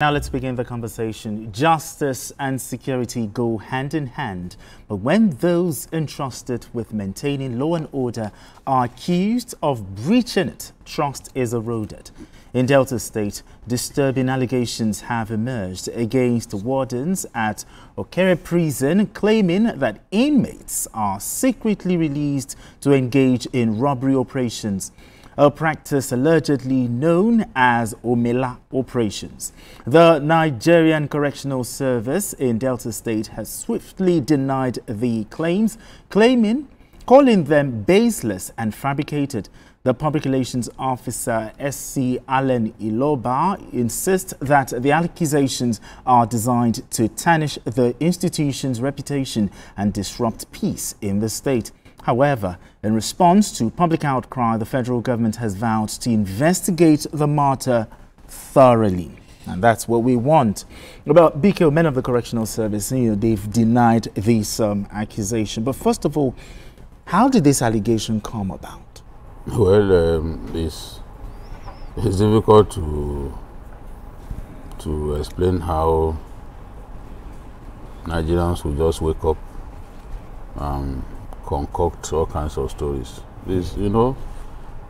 Now let's begin the conversation. Justice and security go hand in hand, but when those entrusted with maintaining law and order are accused of breaching it, trust is eroded. In Delta State, disturbing allegations have emerged against wardens at Okere Prison, claiming that inmates are secretly released to engage in robbery operations, a practice allegedly known as Omela operations. The Nigerian Correctional Service in Delta State has swiftly denied the claims, calling them baseless and fabricated. The Public Relations Officer SC Allen Iloba insists that the accusations are designed to tarnish the institution's reputation and disrupt peace in the state. However, in response to public outcry, the federal government has vowed to investigate the matter thoroughly. And that's what we want. About BK, men of the Correctional Service, they've denied this accusation. But first of all, how did this allegation come about? Well, it's difficult to explain how Nigerians will just wake up and concoct all kinds of stories.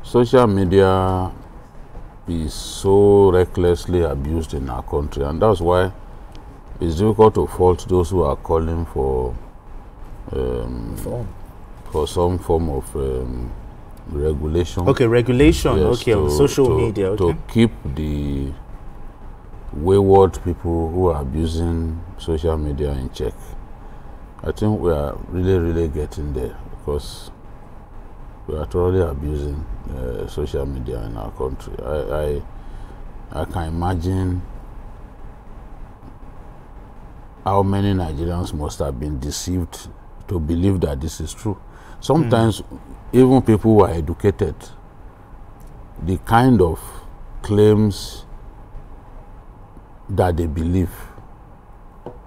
Social media is so recklessly abused in our country, and that's why it's difficult to fault those who are calling for some form of regulation. Okay, regulation. Yes, okay, on social media. Okay. To keep the wayward people who are abusing social media in check. I think we are really getting there, because we are thoroughly abusing social media in our country. I can imagine how many Nigerians must have been deceived to believe that this is true. Sometimes even people who are educated, the kind of claims that they believe,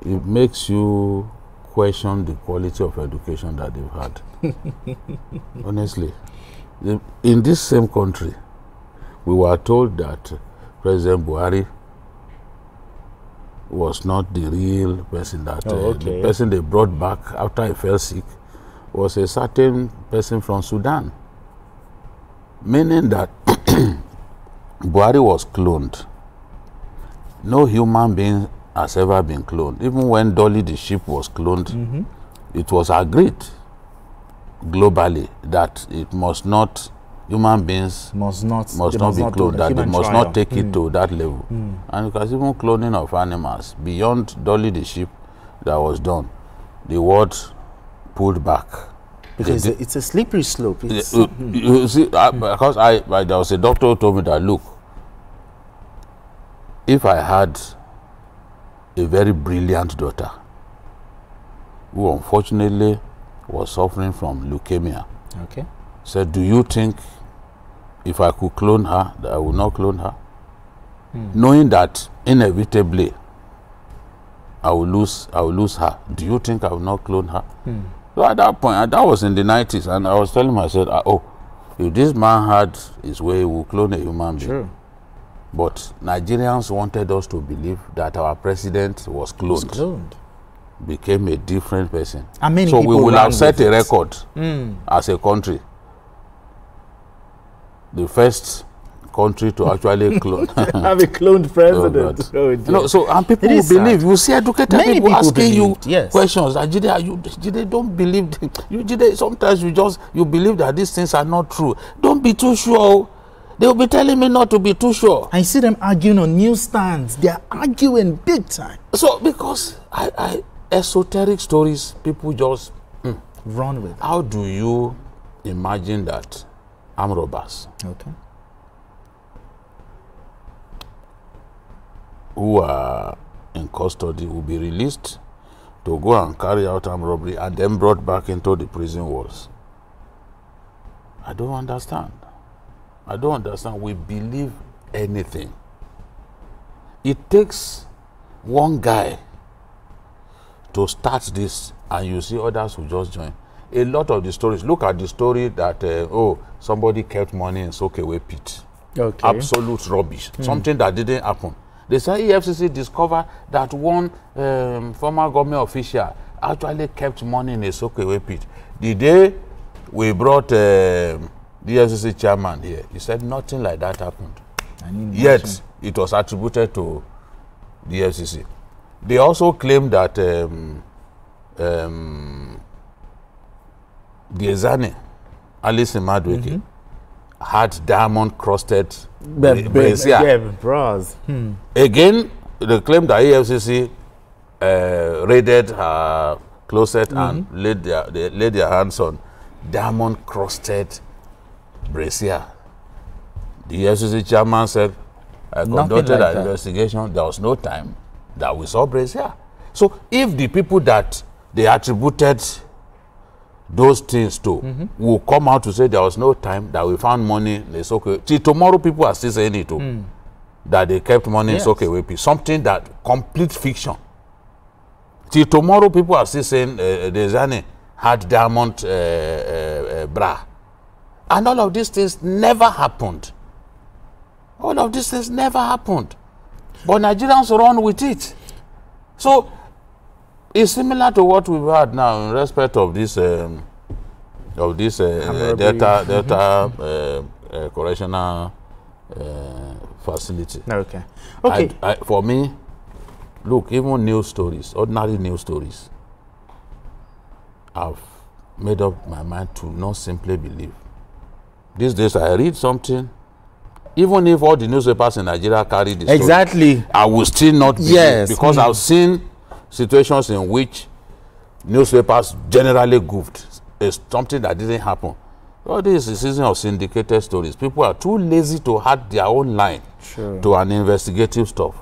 it makes you question the quality of education that they've had. Honestly, in this same country, we were told that President Warri was not the real person, that the person they brought back after he fell sick was a certain person from Sudan, meaning that Warri was cloned. No human being has ever been cloned. Even when Dolly the sheep was cloned, it was agreed globally that it must not, human beings must not be cloned, that they must not take it to that level. And because even cloning of animals, beyond Dolly the sheep that was done, the world pulled back. Because it's a slippery slope. You see, because there was a doctor who told me that, look, if I had a very brilliant daughter who unfortunately was suffering from leukemia, said, do you think if I could clone her, that I would not clone her? Knowing that inevitably I will lose her, do you think I will not clone her? So at that point, that was in the 90s, and I was telling myself, if this man had his way, he would clone a human being. Sure. But Nigerians wanted us to believe that our president was cloned. Became a different person. So we will have set a record as a country. The first country to actually clone. Have a cloned president. And people will believe. You see educated people asking you questions. Jide, don't believe. Sometimes you believe that these things are not true. Don't be too sure. They will be telling me not to be too sure. I see them arguing on newsstands. They are arguing big time. So because esoteric stories, people just run with. How do you imagine that armed robbers who are in custody will be released to go and carry out armed robbery and then brought back into the prison walls? I don't understand. We believe anything. It takes one guy to start this, and you see others will just join. A lot of the stories, look at the story that, somebody kept money in Sokewe pit. Absolute rubbish. Something that didn't happen. They say EFCC discovered that one former government official actually kept money in a soakaway pit. The day we brought the EFCC chairman here, he said nothing like that happened. Yet, it was attributed to the EFCC. They also claimed that the Ezane, Alice Madweke, had diamond-crusted brazier. Yeah, bras. Again, they claimed that EFCC raided her closet and laid their hands on diamond-crusted brazier. The EFCC chairman said, I conducted an investigation. There was no time that we saw brazier. So if the people that they attributed those things to will come out to say there was no time, that we found money, it's okay. Till tomorrow, people are still saying it too, that they kept money in Sokewepi. Something that complete fiction. Till tomorrow, people are still saying the Zane had diamond bra. And all of these things never happened. All of these things never happened. But Nigerians run with it. So it's similar to what we've had now in respect of this Delta correctional facility. Okay. Okay. For me, look, even news stories, ordinary news stories, I've made up my mind to not simply believe. These days, I read something, even if all the newspapers in Nigeria carry the story, I will still not believe, because I've seen situations in which newspapers generally goofed. It's something that didn't happen. Well, this is a season of syndicated stories. People are too lazy to add their own line to an investigative stuff.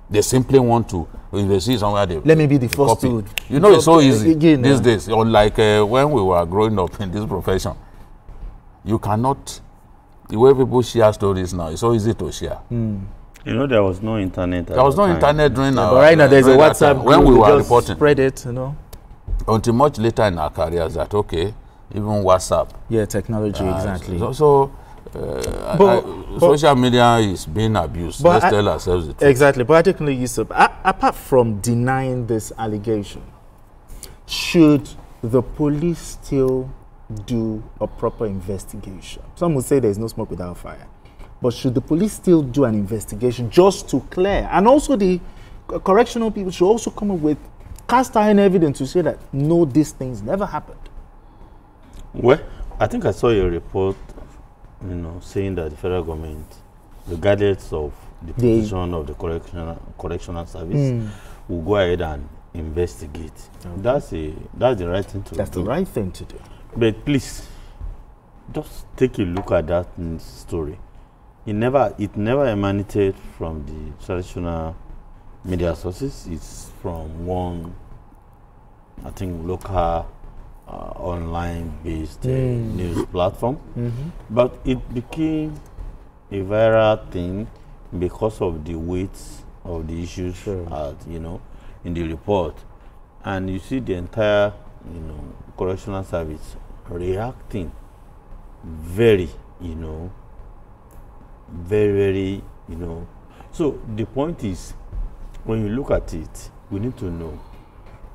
They simply want to investigate somewhere. Let me be the first to. You know, it's so easy these days. Unlike when we were growing up in this profession, you cannot. The way people share stories now, it's so easy to share. You know, there was no internet. There was no internet during our. But right now, there's a WhatsApp when we were reporting. Spread it, you know. Until much later in our careers, that even WhatsApp. Yeah, technology, exactly. So social media is being abused. Let's tell ourselves the truth. Exactly. But particularly, Yusuf, apart from denying this allegation, should the police still do a proper investigation? Some would say there's no smoke without fire. But should the police still do an investigation just to clear? And also the correctional people should also come up with cast iron evidence to say that, no, these things never happened. Well, I think I saw your report, you know, saying that the federal government, regardless of the position of the correctional service, will go ahead and investigate. That's the right thing to do. That's the right thing to do. But please, just take a look at that story. It never emanated from the traditional media sources. It's from one, I think, local online-based news platform. But it became a viral thing because of the weight of the issues, you know, in the report. And you see the entire, you know, correctional service reacting very, you know, very, you know. So the point is, when you look at it, we need to know,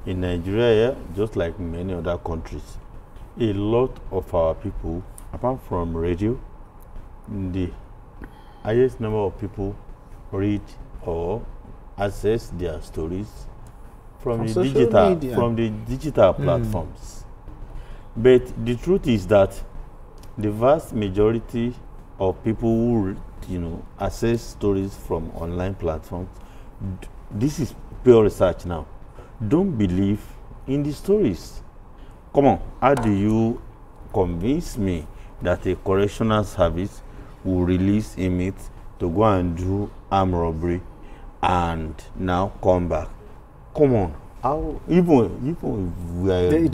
in Nigeria, just like many other countries, a lot of our people, apart from radio, the highest number of people read or access their stories from the digital platforms. But the truth is that the vast majority of people who, you know, access stories from online platforms, this is pure research now, don't believe in the stories. Come on, how do you convince me that a correctional service will release inmates to go and do armed robbery and now come back? Come on, how, even if we are a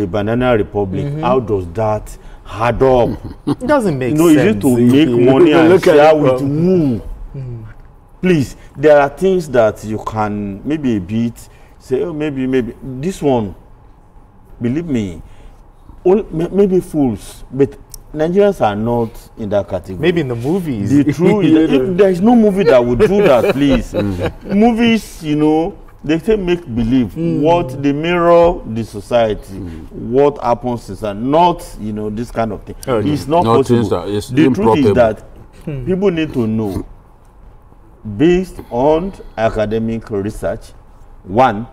banana republic, how does that add up? It doesn't make sense. No, is it to make money and share with who? Please, there are things that you can maybe a bit say, oh, maybe this one, believe me, maybe fools, but Nigerians are not in that category. Maybe in the movies. The truth is, if there is no movie that would do that, please. Movies, you know, they say make believe what they mirror the society, what happens is not, you know, this kind of thing. It's not possible. The truth is that people need to know, based on academic research, one,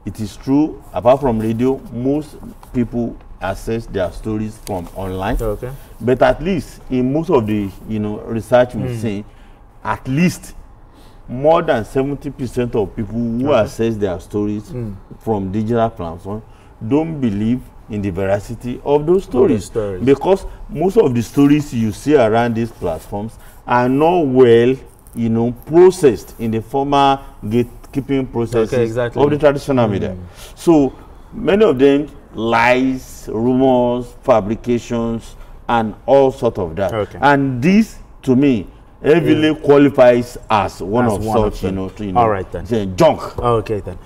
it is true, apart from radio, most people access their stories from online. Okay. But at least in most of the, you know, research we see, at least more than 70% of people who access their stories from digital platforms don't believe in the veracity of those stories. Because most of the stories you see around these platforms are not well, you know, processed in the former gatekeeping processes of the traditional media. So many of them lies, rumors, fabrications, and all sort of that. And this, to me, heavily qualifies as one of such, you know, all right then. Junk. Okay then.